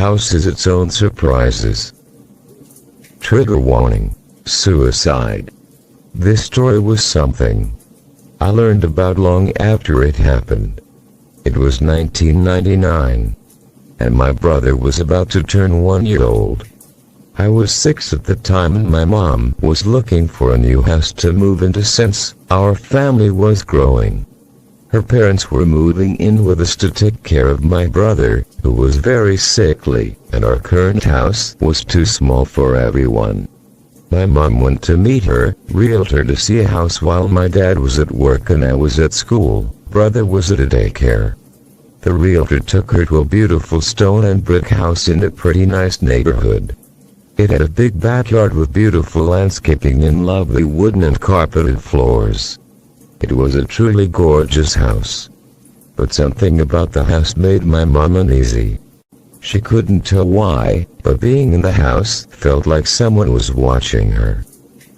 house has its own surprises. Trigger warning: suicide. This story was something I learned about long after it happened. It was 1999, and my brother was about to turn 1 year old. I was 6 at the time, and my mom was looking for a new house to move into since our family was growing. Her parents were moving in with us to take care of my brother, who was very sickly, and our current house was too small for everyone. My mom went to meet her realtor to see a house while my dad was at work and I was at school. Brother was at a daycare. The realtor took her to a beautiful stone and brick house in a pretty nice neighborhood. It had a big backyard with beautiful landscaping and lovely wooden and carpeted floors. It was a truly gorgeous house. But something about the house made my mom uneasy. She couldn't tell why, but being in the house felt like someone was watching her.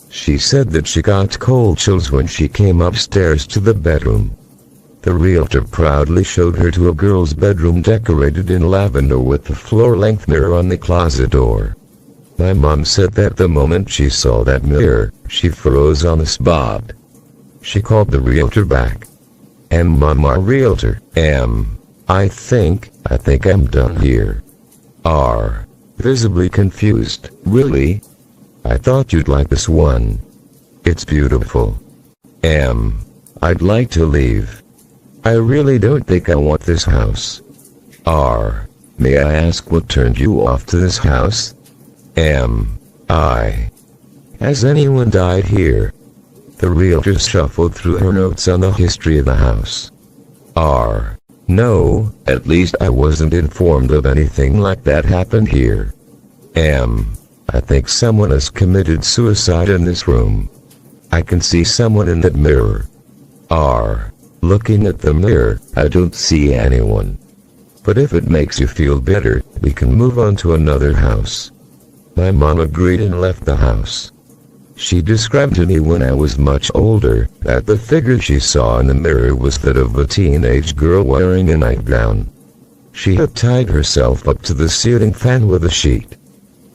She said that she got cold chills when she came upstairs to the bedroom. The realtor proudly showed her to a girl's bedroom decorated in lavender with the floor-length mirror on the closet door. My mom said that the moment she saw that mirror, she froze on the spot. She called the realtor back. Mom, our realtor, I think I'm done here. Visibly confused. Really? I thought you'd like this one. It's beautiful. I'd like to leave. I really don't think I want this house. May I ask what turned you off to this house? Has anyone died here? The realtor shuffled through her notes on the history of the house. No, at least I wasn't informed of anything like that happened here. I think someone has committed suicide in this room. I can see someone in that mirror. Looking at the mirror, I don't see anyone. But if it makes you feel better, we can move on to another house. My mom agreed and left the house. She described to me when I was much older that the figure she saw in the mirror was that of a teenage girl wearing a nightgown. She had tied herself up to the ceiling fan with a sheet.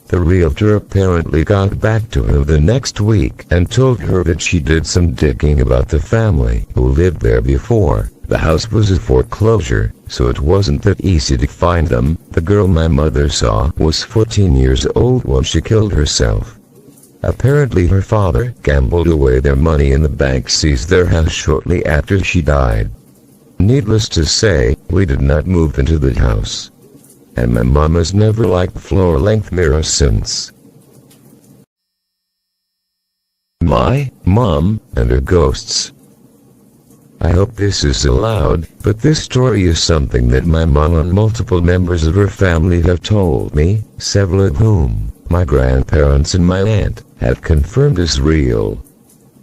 The realtor apparently got back to her the next week and told her that she did some digging about the family who lived there before. The house was a foreclosure, so it wasn't that easy to find them. The girl my mother saw was 14 years old when she killed herself. Apparently her father gambled away their money and the bank seized their house shortly after she died. Needless to say, we did not move into the house. And my mom has never liked floor-length mirrors since. My mom and her ghosts. I hope this is allowed, but this story is something that my mom and multiple members of her family have told me, several of whom, my grandparents and my aunt, have confirmed is real.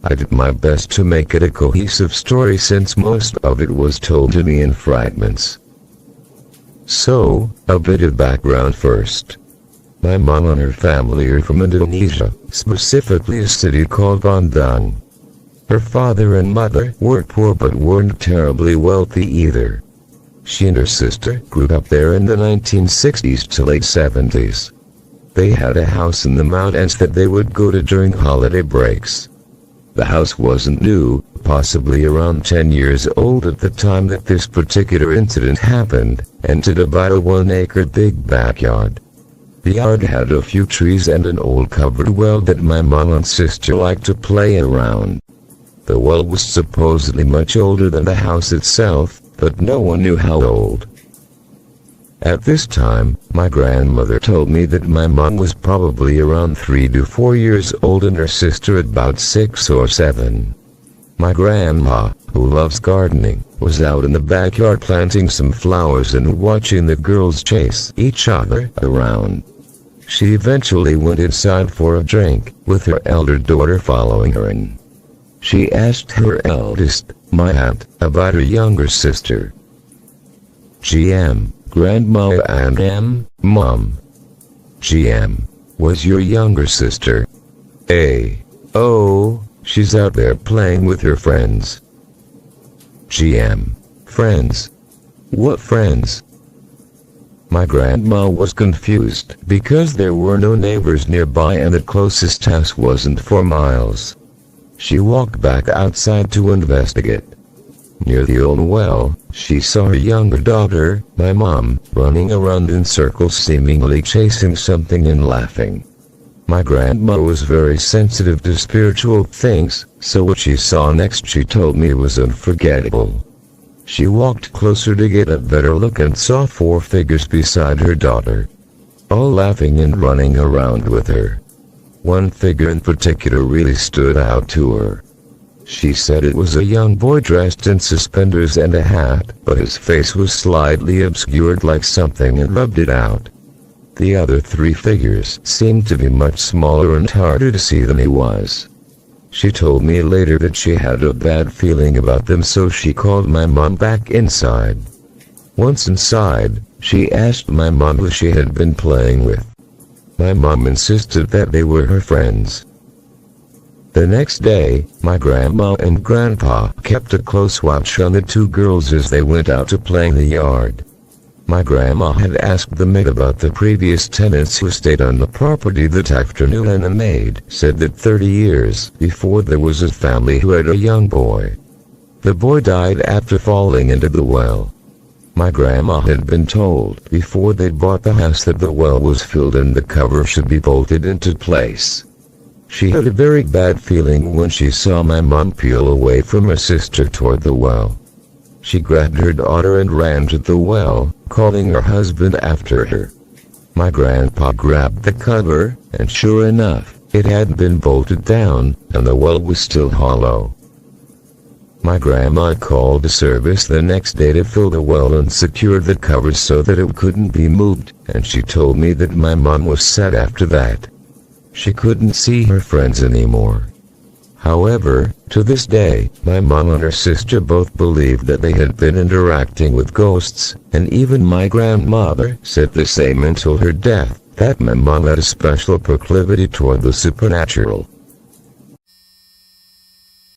I did my best to make it a cohesive story since most of it was told to me in fragments. So, a bit of background first. My mom and her family are from Indonesia, specifically a city called Bandung. Her father and mother were poor but weren't terribly wealthy either. She and her sister grew up there in the 1960s to late 70s. They had a house in the mountains that they would go to during holiday breaks. The house wasn't new, possibly around 10 years old at the time that this particular incident happened, and had about a 1-acre big backyard. The yard had a few trees and an old covered well that my mom and sister liked to play around. The well was supposedly much older than the house itself, but no one knew how old. At this time, my grandmother told me that my mom was probably around 3 to 4 years old and her sister about 6 or 7. My grandma, who loves gardening, was out in the backyard planting some flowers and watching the girls chase each other around. She eventually went inside for a drink, with her elder daughter following her in. She asked her eldest, my aunt, about her younger sister. GM, Grandma, and Mom. GM, was your younger sister? Oh, she's out there playing with her friends. GM, friends? What friends? My grandma was confused because there were no neighbors nearby and the closest house wasn't for miles. She walked back outside to investigate. Near the old well, she saw her younger daughter, my mom, running around in circles seemingly chasing something and laughing. My grandma was very sensitive to spiritual things, so what she saw next she told me was unforgettable. She walked closer to get a better look and saw 4 figures beside her daughter, all laughing and running around with her. One figure in particular really stood out to her. She said it was a young boy dressed in suspenders and a hat, but his face was slightly obscured like something had rubbed it out. The other 3 figures seemed to be much smaller and harder to see than he was. She told me later that she had a bad feeling about them, so she called my mom back inside. Once inside, she asked my mom who she had been playing with. My mom insisted that they were her friends. The next day, my grandma and grandpa kept a close watch on the 2 girls as they went out to play in the yard. My grandma had asked the maid about the previous tenants who stayed on the property that afternoon, and the maid said that 30 years before there was a family who had a young boy. The boy died after falling into the well. My grandma had been told before they bought the house that the well was filled and the cover should be bolted into place. She had a very bad feeling when she saw my mom peel away from her sister toward the well. She grabbed her daughter and ran to the well, calling her husband after her. My grandpa grabbed the cover, and sure enough, it had been bolted down, and the well was still hollow. My grandma called the service the next day to fill the well and secure the cover so that it couldn't be moved, and she told me that my mom was sad after that. She couldn't see her friends anymore. However, to this day, my mom and her sister both believed that they had been interacting with ghosts, and even my grandmother said the same until her death, that my mom had a special proclivity toward the supernatural.